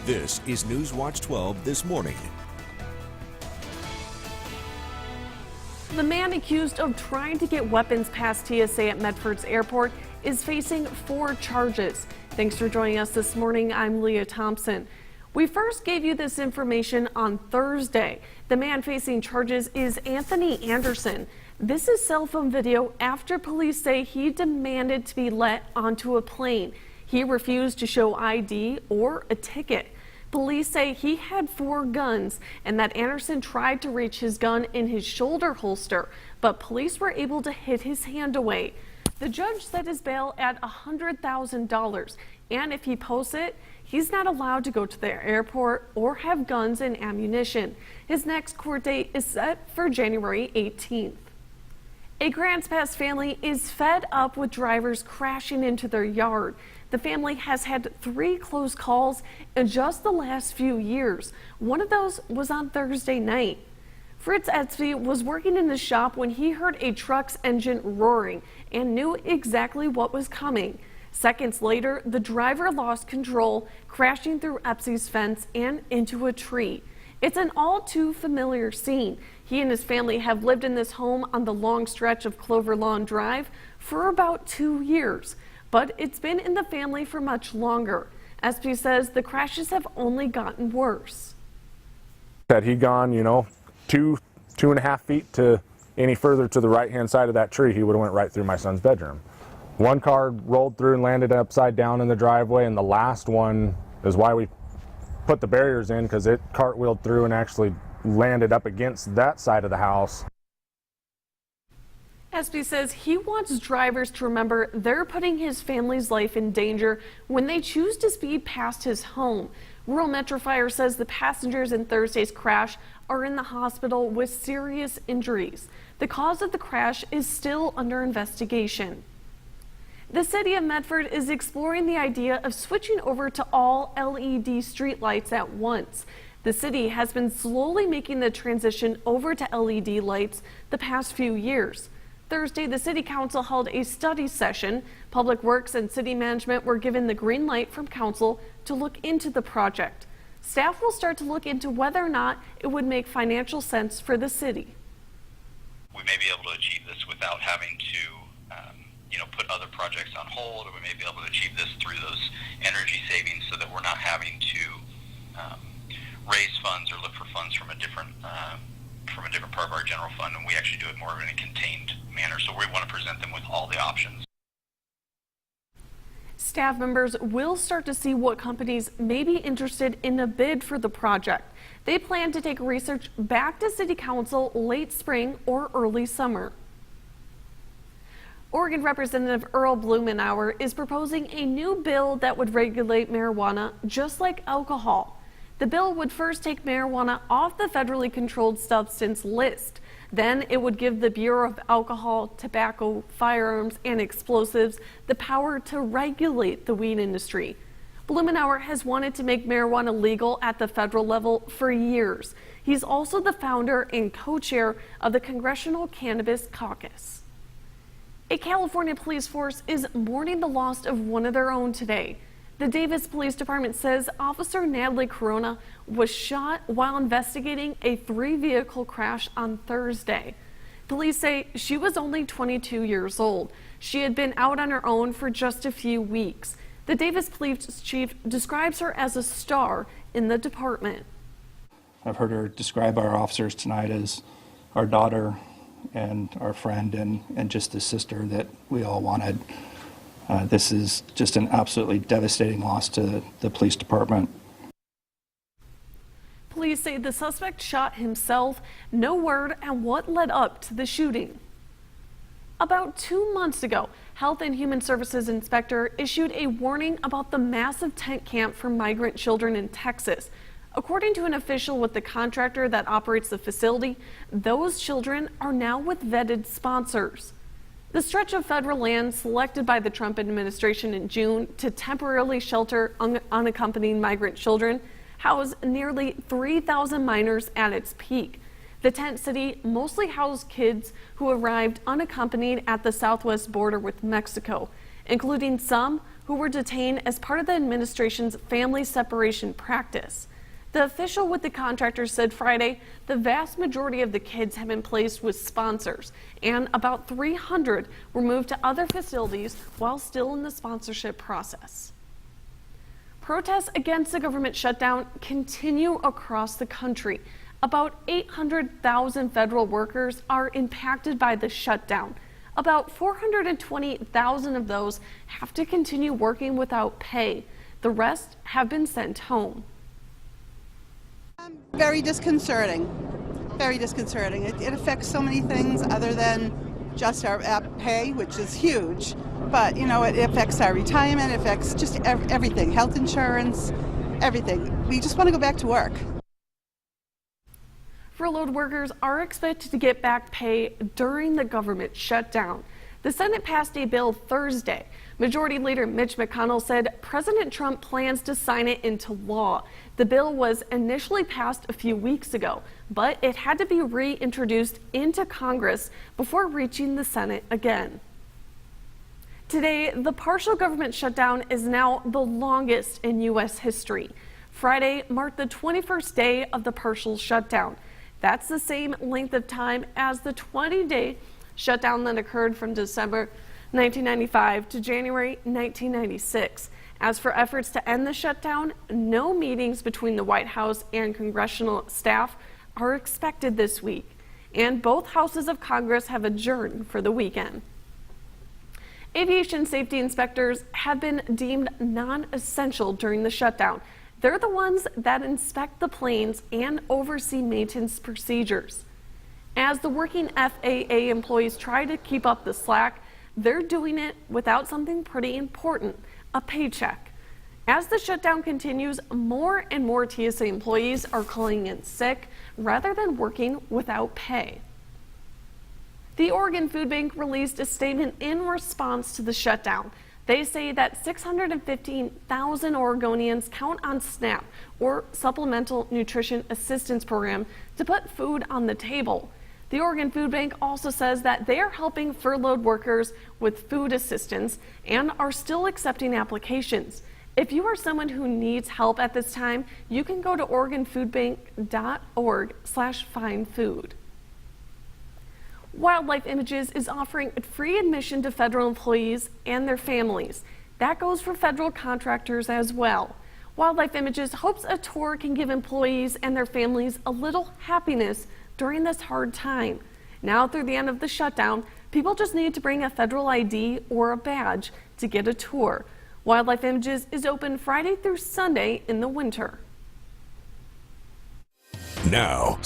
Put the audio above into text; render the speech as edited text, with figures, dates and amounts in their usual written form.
This is Newswatch 12 this morning. The man accused of trying to get weapons past TSA at Medford's airport is facing 4 charges. Thanks for joining us this morning. I'm Leah Thompson. We first gave you this information on Thursday. The man facing charges is Anthony Anderson. This is cell phone video after police say he demanded to be let onto a plane. He refused to show ID or a ticket. Police say he had 4 guns and that Anderson tried to reach his gun in his shoulder holster, but police were able to hit his hand away. The judge set his bail at $100,000, and if he posts it, he's not allowed to go to the airport or have guns and ammunition. His next court date is set for January 18th. A Grants Pass family is fed up with drivers crashing into their yard. The family has had 3 close calls in just the last few years. One of those was on Thursday night. Fritz Etzby was working in the shop when he heard a truck's engine roaring and knew exactly what was coming. Seconds later, the driver lost control, crashing through Etzby's fence and into a tree. It's an all too familiar scene. He and his family have lived in this home on the long stretch of Clover Lawn Drive for about 2 years, but it's been in the family for much longer. Etzby says the crashes have only gotten worse. Had he gone, 2.5 feet to any further to the right-hand side of that tree, he would have went right through my son's bedroom. One car rolled through and landed upside down in the driveway, and the last one is why we put the barriers in, because it cartwheeled through and actually landed up against that side of the house. Etzby says he wants drivers to remember they're putting his family's life in danger when they choose to speed past his home. Rural Metro Fire says the passengers in Thursday's crash are in the hospital with serious injuries. The cause of the crash is still under investigation. The city of Medford is exploring the idea of switching over to all LED streetlights at once. The city has been slowly making the transition over to LED lights the past few years. Thursday, the City Council held a study session. Public Works and City Management were given the green light from Council to look into the project. Staff will start to look into whether or not it would make financial sense for the city. We may be able to achieve this without having to put other projects on hold, or we may be able to achieve this through those energy savings so that we're not having to raise funds or look for funds from a different part of our general fund, and we actually do it more in a contained manner. So we want to present them with all the options. Staff members will start to see what companies may be interested in a bid for the project. They plan to take research back to City Council late spring or early summer. Oregon Representative Earl Blumenauer is proposing a new bill that would regulate marijuana just like alcohol. The bill would first take marijuana off the federally controlled substance list. Then it would give the Bureau of Alcohol, Tobacco, Firearms, and Explosives the power to regulate the weed industry. Blumenauer has wanted to make marijuana legal at the federal level for years. He's also the founder and co-chair of the Congressional Cannabis Caucus. A California police force is mourning the loss of one of their own today. The Davis Police Department says Officer Natalie Corona was shot while investigating a 3-vehicle crash on Thursday. Police say she was only 22 years old. She had been out on her own for just a few weeks. The Davis Police Chief describes her as a star in the department. I've heard her describe our officers tonight as our daughter and our friend and just the sister that we all wanted. This is just an absolutely devastating loss to the police department. Police say the suspect shot himself. No word on what led up to the shooting. About 2 months ago, Health and Human Services Inspector issued a warning about the massive tent camp for migrant children in Texas. According to an official with the contractor that operates the facility, those children are now with vetted sponsors. The stretch of federal land selected by the Trump administration in June to temporarily shelter unaccompanied migrant children housed nearly 3,000 minors at its peak. The tent city mostly housed kids who arrived unaccompanied at the southwest border with Mexico, including some who were detained as part of the administration's family separation practice. The official with the contractor said Friday the vast majority of the kids have been placed with sponsors, and about 300 were moved to other facilities while still in the sponsorship process. Protests against the government shutdown continue across the country. About 800,000 federal workers are impacted by the shutdown. About 420,000 of those have to continue working without pay. The rest have been sent home. Very disconcerting. Very disconcerting. It affects so many things other than just our pay, which is huge. But, you know, it affects our retirement, it affects just everything, health insurance, everything. We just want to go back to work. Furloughed workers are expected to get back pay during the government shutdown. The Senate passed a bill Thursday. Majority Leader Mitch McConnell said President Trump plans to sign it into law. The bill was initially passed a few weeks ago, but it had to be reintroduced into Congress before reaching the Senate again. Today, the partial government shutdown is now the longest in U.S. history. Friday marked the 21st day of the partial shutdown. That's the same length of time as the 20-day shutdown that occurred from December 1995 to January 1996. As for efforts to end the shutdown, no meetings between the White House and congressional staff are expected this week, and both houses of Congress have adjourned for the weekend. Aviation safety inspectors have been deemed non-essential during the shutdown. They're the ones that inspect the planes and oversee maintenance procedures. As the working FAA employees try to keep up the slack, they're doing it without something pretty important, a paycheck. As the shutdown continues, more and more TSA employees are calling in sick rather than working without pay. The Oregon Food Bank released a statement in response to the shutdown. They say that 615,000 Oregonians count on SNAP, or Supplemental Nutrition Assistance Program, to put food on the table. The Oregon Food Bank also says that they are helping furloughed workers with food assistance and are still accepting applications. If you are someone who needs help at this time, you can go to OregonFoodBank.org/findfood. Wildlife Images is offering free admission to federal employees and their families. That goes for federal contractors as well. Wildlife Images hopes a tour can give employees and their families a little happiness during this hard time. Now through the end of the shutdown, people just need to bring a federal ID or a badge to get a tour. Wildlife Images is open Friday through Sunday in the winter. Now,